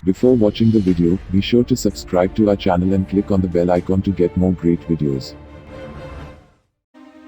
Before watching the video, be sure to subscribe to our channel and click on the bell icon to get more great videos.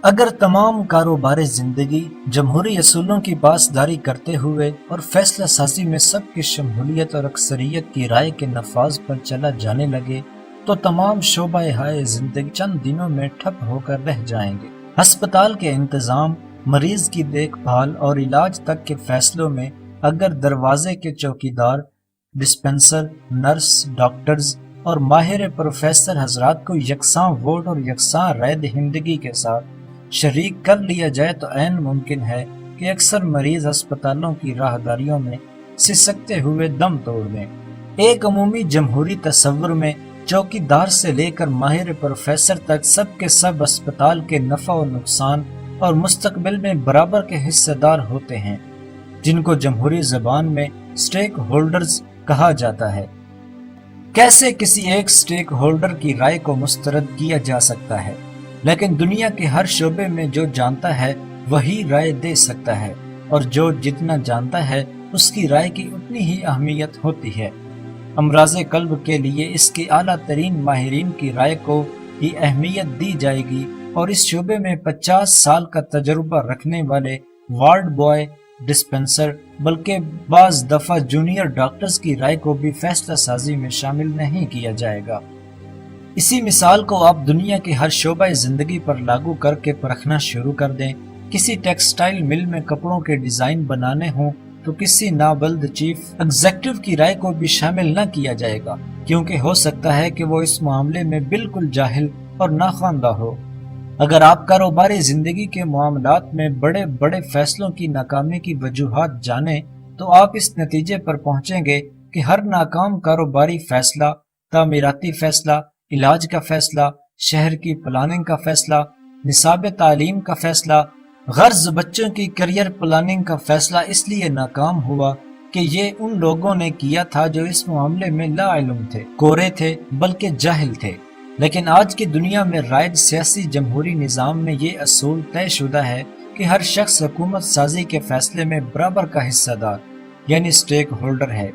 अगर तमाम कारोबार जिंदगी जमहूरी असूलों की पासदारी करते हुए और फैसला साजी में सबकी शमूलियत और अक्सरियत की राय के नफाज पर चला जाने लगे तो तमाम शोबाए हाय जिंदगी चंद दिनों में ठप होकर रह जाएंगे। अस्पताल के इंतजाम, मरीज की देखभाल और इलाज तक के फैसलों में अगर दरवाजे के चौकीदार, डिस्पेंसर, नर्स, डॉक्टर्स और माहिर प्रोफेसर हजरात को यकसां वोट और यकसां राय दहिंदगी के साथ शरीक कर लिया जाए तो ऐन मुमकिन है कि अक्सर मरीज अस्पतालों की राहदारियों में सिसकते हुए दम तोड़ दें। एक अमूमी जमहूरी तस्वुर में चौकीदार से लेकर माहिर प्रोफेसर तक सब के सब अस्पताल के नफा और नुकसान और मुस्तकबिल में बराबर के हिस्सेदार होते हैं, जिनको जमहूरी जबान में स्टेक होल्डर्स कहा जाता है। कैसे किसी एक स्टेक होल्डर की राय को मुस्तरद किया जा सकता है, लेकिन दुनिया के हर शोबे में जो जानता है वही राय दे सकता है और जो जितना जानता है उसकी राय की उतनी ही अहमियत होती है। अमराज़े कल्ब के लिए इसके आला तरीन माहिरीन की राय को ही अहमियत दी जाएगी और इस शोबे में 50 साल का तजुर्बा रखने वाले वार्ड बॉय, डिस्पेंसर बल्कि बाज दफा जूनियर डॉक्टर्स की राय को भी फैसला साजी में शामिल नहीं किया जाएगा। इसी मिसाल को आप दुनिया के हर शोबा जिंदगी पर लागू करके परखना शुरू कर दें। किसी टेक्सटाइल मिल में कपड़ों के डिजाइन बनाने हों तो किसी नाबल्द चीफ एग्जेक्टिव की राय को भी शामिल न किया जाएगा, क्योंकि हो सकता है कि वो इस मामले में बिल्कुल जाहिल और नाख्वानदा हो। अगर आप कारोबारी जिंदगी के मामलात में बड़े बड़े फैसलों की नाकामी की वजूहात जाने तो आप इस नतीजे पर पहुंचेंगे कि हर नाकाम कारोबारी फैसला, तामीराती फैसला, इलाज का फैसला, शहर की प्लानिंग का फैसला, निसाब तालीम का फैसला, गर्ज बच्चों की करियर प्लानिंग का फैसला इसलिए नाकाम हुआ कि ये उन लोगों ने किया था जो इस मामले में लाइल्म थे, कोरे थे, बल्कि जाहिल थे। लेकिन आज की दुनिया में राइज सियासी जमहूरी निज़ाम में ये असूल तयशुदा है कि हर शख्स हुकूमत साजी के फैसले में बराबर का हिस्सेदार यानी स्टेक होल्डर है।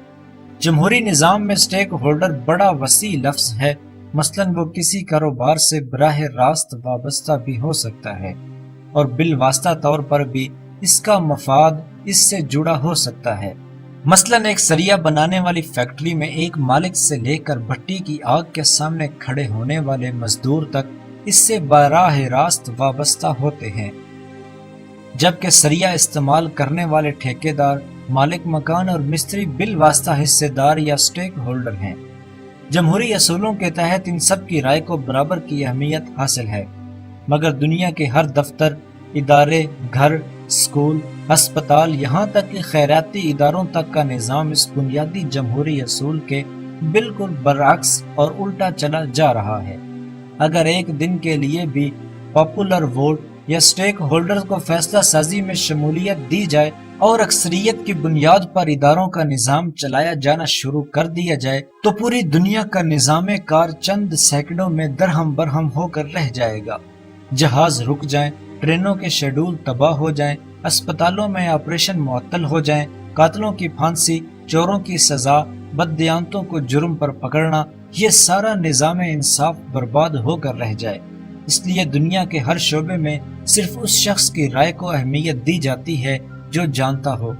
जमहूरी निज़ाम में स्टेक होल्डर बड़ा वसी लफ्ज है, मसलन वो किसी कारोबार से बराह रास्त वाबस्ता भी हो सकता है और बिलवास्ता तौर पर भी इसका मफाद इससे जुड़ा हो सकता है। मसलन एक सरिया बनाने वाली फैक्ट्री में एक मालिक से लेकर भट्टी की आग के सामने खड़े होने वाले मजदूर तक इससे बराह रास्त वाबस्ता होते हैं, जबकि सरिया इस्तेमाल करने वाले ठेकेदार, मालिक मकान और मिस्त्री बिलवास्ता हिस्सेदार या स्टेक होल्डर हैं। जमहूरी असूलों के तहत इन सब की राय को बराबर की अहमियत हासिल है, मगर दुनिया के हर दफ्तर, इदारे, घर, स्कूल, अस्पताल, यहाँ तक कि खैराती इदारों तक का निज़ाम इस बुनियादी जमहूरी असूल के बिल्कुल बरअक्स और उल्टा चला जा रहा है। अगर एक दिन के लिए भी पॉपुलर वोट या स्टेक होल्डर्स को फैसला साजी में शमूलियत दी जाए और अक्सरियत की बुनियाद पर इदारों का निज़ाम चलाया जाना शुरू कर दिया जाए तो पूरी दुनिया का निज़ाम कार चंद सैकड़ों में दरहम बरहम होकर रह जाएगा। जहाज रुक जाएं, ट्रेनों के शेड्यूल तबाह हो जाएं, अस्पतालों में ऑपरेशन मुअत्तल हो जाएं, कातलों की फांसी, चोरों की सजा, बददियांतों को जुर्म पर पकड़ना, ये सारा निज़ाम इंसाफ बर्बाद होकर रह जाए। इसलिए दुनिया के हर शोबे में सिर्फ उस शख्स की राय को अहमियत दी जाती है जो जानता हो,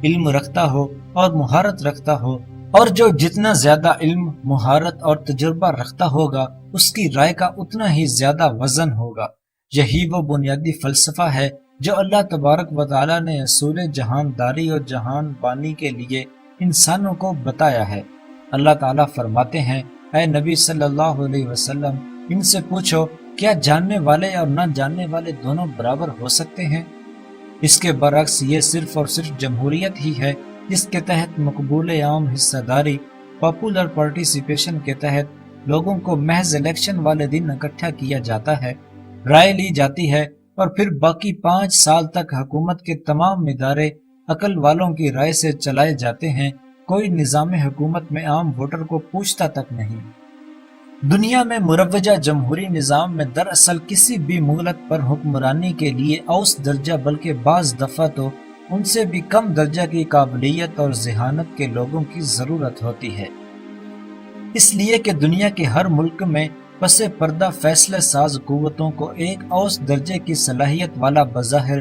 इल्म रखता हो और मुहारत रखता हो, और जो जितना ज्यादा इल्म, मुहारत और तजुर्बा रखता होगा उसकी राय का उतना ही ज्यादा वजन होगा। यही वो बुनियादी फलसफा है जो अल्लाह तबारक व तआला ने असूल जहानदारी और जहान बानी के लिए इंसानों को बताया है। अल्लाह ताला फरमाते हैं, ऐ नबी सल्लल्लाहु अलैहि वसल्लम, इनसे पूछो क्या जानने वाले और न जानने वाले दोनों बराबर हो सकते हैं? इसके बरअक्स ये सिर्फ और सिर्फ जमहूरियत ही है जिसके तहत मकबूल आम हिस्सेदारी, पॉपुलर पार्टिसिपेशन के तहत लोगों को महज इलेक्शन वाले दिन इकट्ठा किया जाता है, राय ली जाती है और फिर बाकी 5 साल तक हुकूमत के तमाम इदारे अकल वालों की राय से चलाए जाते हैं। कोई निज़ाम हुकूमत में आम वोटर को पूछता तक नहीं। दुनिया में मुरव्वजा जमहूरी निज़ाम में दरअसल किसी भी मुल्क पर हुक्मरानी के लिए औस दर्जा बल्कि बाज दफ़ा तो ان سے بھی کم درجہ کی قابلیت اور ذہانت کے لوگوں کی ضرورت ہوتی ہے، اس لیے کہ دنیا کے ہر ملک میں پس پردہ فیصلہ ساز قوتوں کو ایک اوسط درجے کی صلاحیت والا بظاہر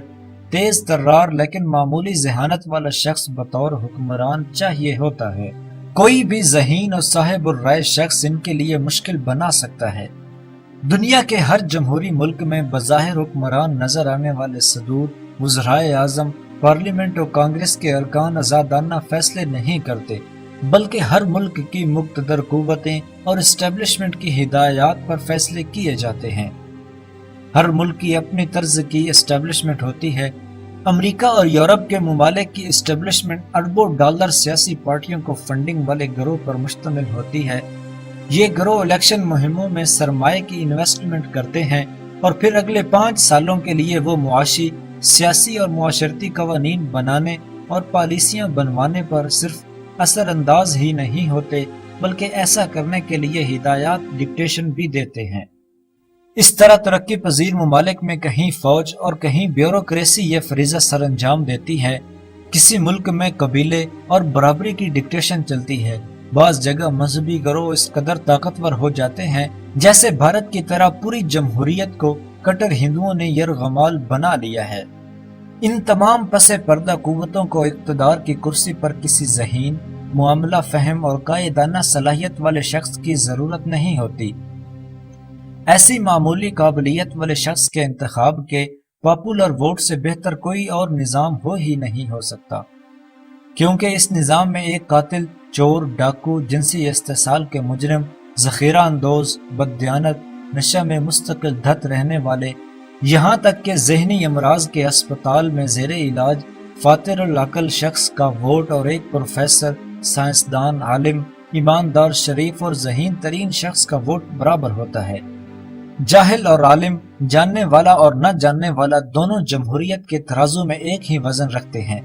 تیز ترار لیکن معمولی ذہانت والا شخص بطور حکمران چاہیے ہوتا ہے۔ کوئی بھی ذہین اور صاحب الرائے شخص ان کے لیے مشکل بنا سکتا ہے۔ دنیا کے ہر جمہوری ملک میں بظاہر حکمران نظر آنے والے صدور، وزرائے اعظم، پارلیمنٹ اور کانگریس کے ارکان آزادانہ فیصلے نہیں کرتے، بلکہ ہر ملک کی مقتدر قوتیں اور اسٹیبلشمنٹ کی ہدایات پر فیصلے کیے جاتے ہیں۔ ہر ملک کی اپنی طرز کی اسٹیبلشمنٹ ہوتی ہے۔ امریکہ اور یورپ کے ممالک کی اسٹیبلشمنٹ اربوں ڈالر سیاسی پارٹیوں کو فنڈنگ والے گروہ پر مشتمل ہوتی ہے۔ یہ گروہ الیکشن مہموں میں سرمایہ کی انویسٹمنٹ کرتے ہیں اور پھر اگلے 5 سالوں کے لیے وہ معاشی، سیاسی اور معاشرتی قوانین بنانے اور پالیسیاں بنوانے پر صرف اثر انداز ہی نہیں ہوتے، بلکہ ایسا کرنے کے لیے ہدایات ڈکٹیشن بھی دیتے ہیں۔ اس طرح ترقی پذیر ممالک میں کہیں فوج اور کہیں بیوروکریسی یہ فریضہ سر انجام دیتی ہے۔ کسی ملک میں قبیلے اور برابری کی ڈکٹیشن چلتی ہے۔ بعض جگہ مذہبی گروہ اس قدر طاقتور ہو جاتے ہیں جیسے بھارت کی طرح پوری جمہوریت کو کٹر ہندوؤں نے یرغمال بنا لیا ہے۔ ان تمام پس پردہ قوتوں کو اقتدار کی کرسی پر کسی ذہین، معاملہ فہم اور قائدانہ صلاحیت والے شخص کی ضرورت نہیں ہوتی۔ ایسی معمولی قابلیت والے شخص کے انتخاب کے پاپولر ووٹ سے بہتر کوئی اور نظام ہو ہی نہیں ہو سکتا، کیونکہ اس نظام میں ایک قاتل، چور، ڈاکو، جنسی استحصال کے مجرم، ذخیرہ اندوز، بددیانت، نشہ میں مستقل دھت رہنے والے، یہاں تک کہ ذہنی امراض کے اسپتال میں زیر علاج فاتر العقل شخص کا ووٹ اور ایک پروفیسر، سائنسدان، عالم، ایماندار، شریف اور ذہین ترین شخص کا ووٹ برابر ہوتا ہے۔ جاہل اور عالم، جاننے والا اور نہ جاننے والا دونوں جمہوریت کے ترازو میں ایک ہی وزن رکھتے ہیں۔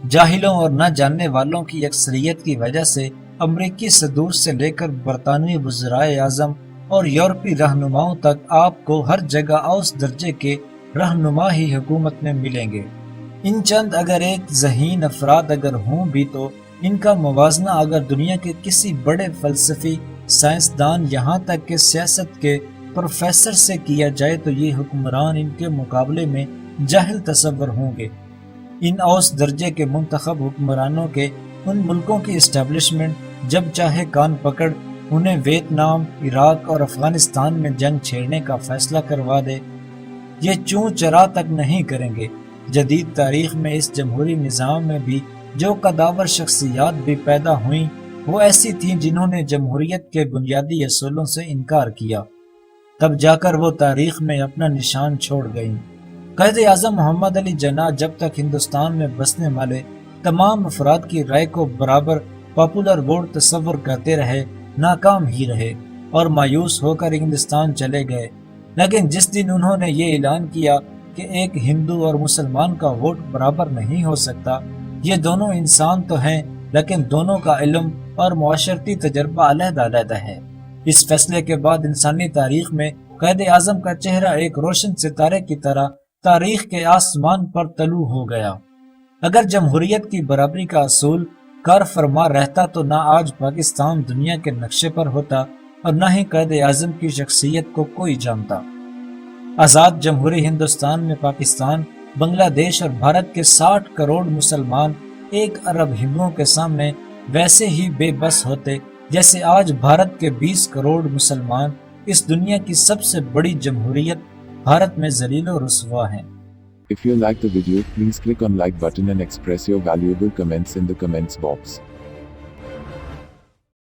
جاہلوں اور نہ جاننے والوں کی اکثریت کی وجہ سے امریکی صدور سے لے کر برطانوی وزرائے اعظم اور یورپی رہنماؤں تک آپ کو ہر جگہ اوسط درجے کے رہنما ہی حکومت میں ملیں گے۔ ان چند اگر ایک ذہین افراد اگر ہوں بھی تو ان کا موازنہ اگر دنیا کے کسی بڑے فلسفی، سائنسدان، یہاں تک کہ سیاست کے پروفیسر سے کیا جائے تو یہ حکمران ان کے مقابلے میں جاہل تصور ہوں گے۔ ان اوسط درجے کے منتخب حکمرانوں کے ان ملکوں کی اسٹیبلشمنٹ جب چاہے کان پکڑ انہیں ویتنام، عراق اور افغانستان میں جنگ چھیڑنے کا فیصلہ کروا دے، یہ چوں چرا تک نہیں کریں گے۔ جدید تاریخ میں اس جمہوری نظام میں بھی جو قداور شخصیات بھی پیدا ہوئیں وہ ایسی تھیں جنہوں نے جمہوریت کے بنیادی اصولوں سے انکار کیا، تب جا کر وہ تاریخ میں اپنا نشان چھوڑ گئیں۔ قائد اعظم محمد علی جناح جب تک ہندوستان میں بسنے والے تمام افراد کی رائے کو برابر پاپولر ووٹ تصور کرتے رہے، ناکام ہی رہے اور مایوس ہو کر انگلستان چلے گئے۔ لیکن جس دن انہوں نے یہ اعلان کیا کہ ایک ہندو اور مسلمان کا ووٹ برابر نہیں ہو سکتا، یہ دونوں انسان تو ہیں لیکن دونوں کا علم اور معاشرتی تجربہ علیحدہ علیحدہ ہے۔ اس فیصلے کے بعد انسانی تاریخ میں قائد اعظم کا چہرہ ایک روشن ستارے کی طرح تاریخ کے آسمان پر طلوع ہو گیا۔ اگر جمہوریت کی برابری کا اصول کار فرما رہتا تو نہ آج پاکستان دنیا کے نقشے پر ہوتا اور نہ ہی قائد اعظم کی شخصیت کو کوئی جانتا۔ آزاد جمہوری ہندوستان میں پاکستان، بنگلہ دیش اور بھارت کے 60 کروڑ مسلمان 1 ارب ہندوؤں کے سامنے ویسے ہی بے بس ہوتے جیسے آج بھارت کے 20 کروڑ مسلمان اس دنیا کی سب سے بڑی جمہوریت بھارت میں ذلیل و رسوا ہیں۔ If you like the video, please click on like button and express your valuable comments in the comments box.